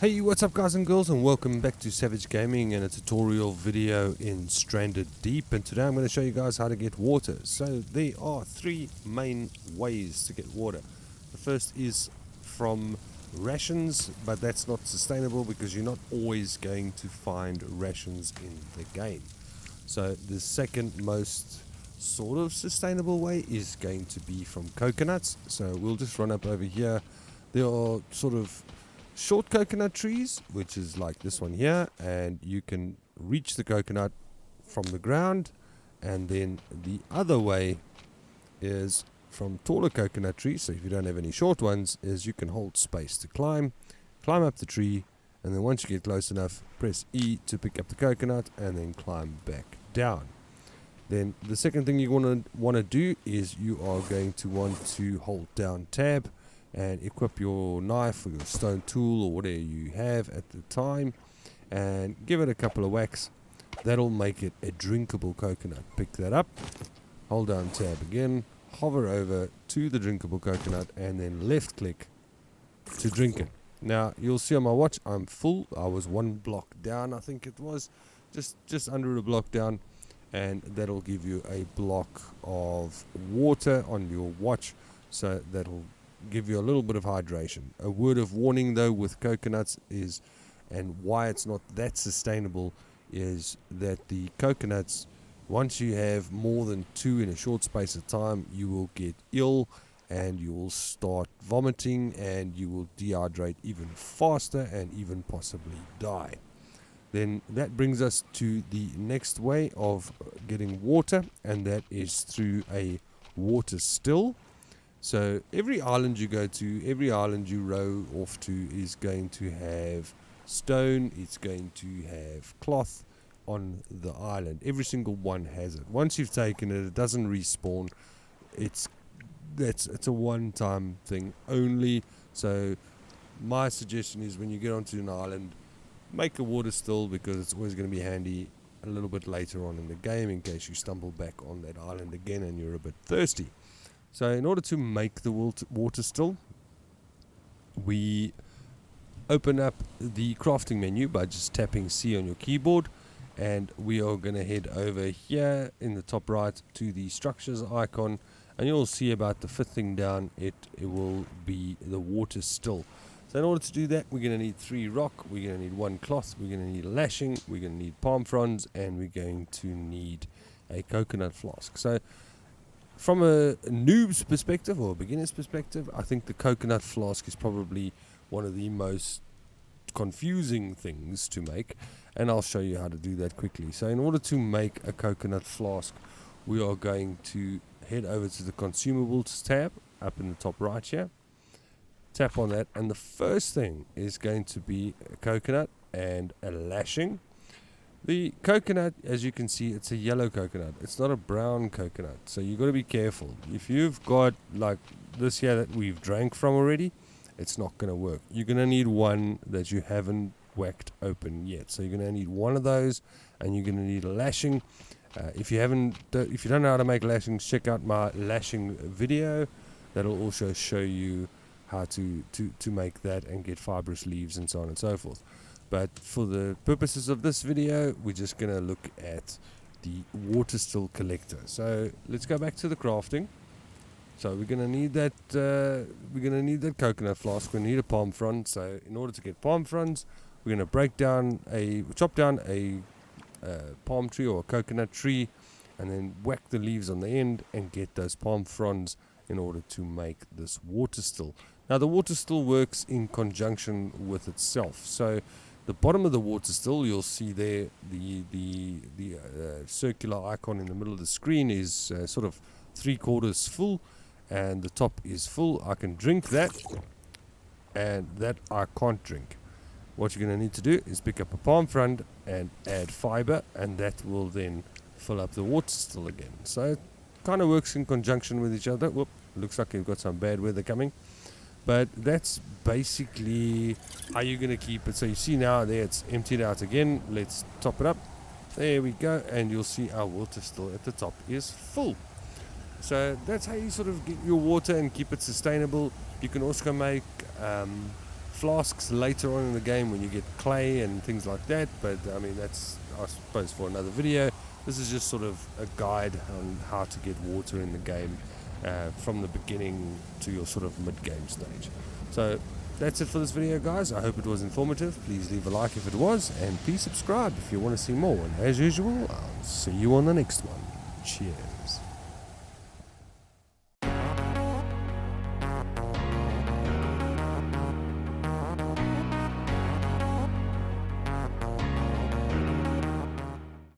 Hey, what's up guys and girls, and welcome back to Savage Gaming and a tutorial video in Stranded Deep. And today I'm going to show you guys how to get water. So there are three main ways to get water. The first is from rations, but that's not sustainable because you're not always going to find rations in the game. So the second most sort of sustainable way is going to be from coconuts. So we'll just run up over here. There are sort of short coconut trees, which is like this one here, and you can reach the coconut from the ground. And then the other way is from taller coconut trees. So if you don't have any short ones, is you can hold space to climb up the tree, and then once you get close enough, press E to pick up the coconut and then climb back down. Then the second thing you want to do is you are going to want to hold down tab and equip your knife or your stone tool or whatever you have at the time, and give it a couple of whacks. That'll make it a drinkable coconut. Pick that up, hold down tab again, hover over to the drinkable coconut, and then left click to drink it. Now you'll see on my watch I'm full. I was one block down, I think it was, just under a block down, and that'll give you a block of water on your watch, so that'll give you a little bit of hydration. A word of warning though with coconuts is, and why it's not that sustainable, is that the coconuts, once you have more than two in a short space of time, you will get ill and you will start vomiting and you will dehydrate even faster and even possibly die. Then that brings us to the next way of getting water, and that is through a water still. So every island you go to, every island you row off to is going to have stone, it's going to have cloth on the island. Every single one has it. Once you've taken it, it doesn't respawn. It's a one-time thing only. So my suggestion is, when you get onto an island, make a water still, because it's always going to be handy a little bit later on in the game in case you stumble back on that island again and you're a bit thirsty. So in order to make the water still, we open up the crafting menu by just tapping C on your keyboard, and we are going to head over here in the top right to the structures icon, and you'll see about the fifth thing down, it will be the water still. So in order to do that, we're going to need 3 rock, we're going to need 1 cloth, we're going to need a lashing, we're going to need palm fronds, and we're going to need a coconut flask. So from a noob's perspective or a beginner's perspective, I think the coconut flask is probably one of the most confusing things to make, and I'll show you how to do that quickly. So in order to make a coconut flask, we are going to head over to the consumables tab up in the top right here. Tap on that, and the first thing is going to be a coconut and a lashing. The coconut, as you can see, it's a yellow coconut. It's not a brown coconut, so you've got to be careful. If you've got like this here that we've drank from already, it's not going to work. You're going to need one that you haven't whacked open yet. So you're going to need one of those, and you're going to need a lashing. If you don't know how to make lashings, check out my lashing video. That'll also show you how to make that and get fibrous leaves and so on and so forth. But for the purposes of this video, we're just going to look at the water still collector. So let's go back to the crafting. So we're going to need that. Coconut flask. We need a palm frond. So in order to get palm fronds, we're going to chop down a palm tree or a coconut tree, and then whack the leaves on the end and get those palm fronds in order to make this water still. Now the water still works in conjunction with itself. So the bottom of the water still, you'll see there the circular icon in the middle of the screen is sort of 3/4 full, and the top is full. I can drink that, and that I can't drink. What you're going to need to do is pick up a palm frond and add fiber, and that will then fill up the water still again. So it kind of works in conjunction with each other. Whoop, looks like we've got some bad weather coming. But that's basically how you're going to keep it. So you see now there it's emptied out again. Let's top it up. There we go. And you'll see our water still at the top is full. So that's how you sort of get your water and keep it sustainable. You can also make flasks later on in the game when you get clay and things like that, but I mean that's, I suppose, for another video. This is just sort of a guide on how to get water in the game from the beginning to your sort of mid-game stage. So that's it for this video, guys. I hope it was informative. Please leave a like if it was, and please subscribe if you want to see more. And as usual, I'll see you on the next one. Cheers.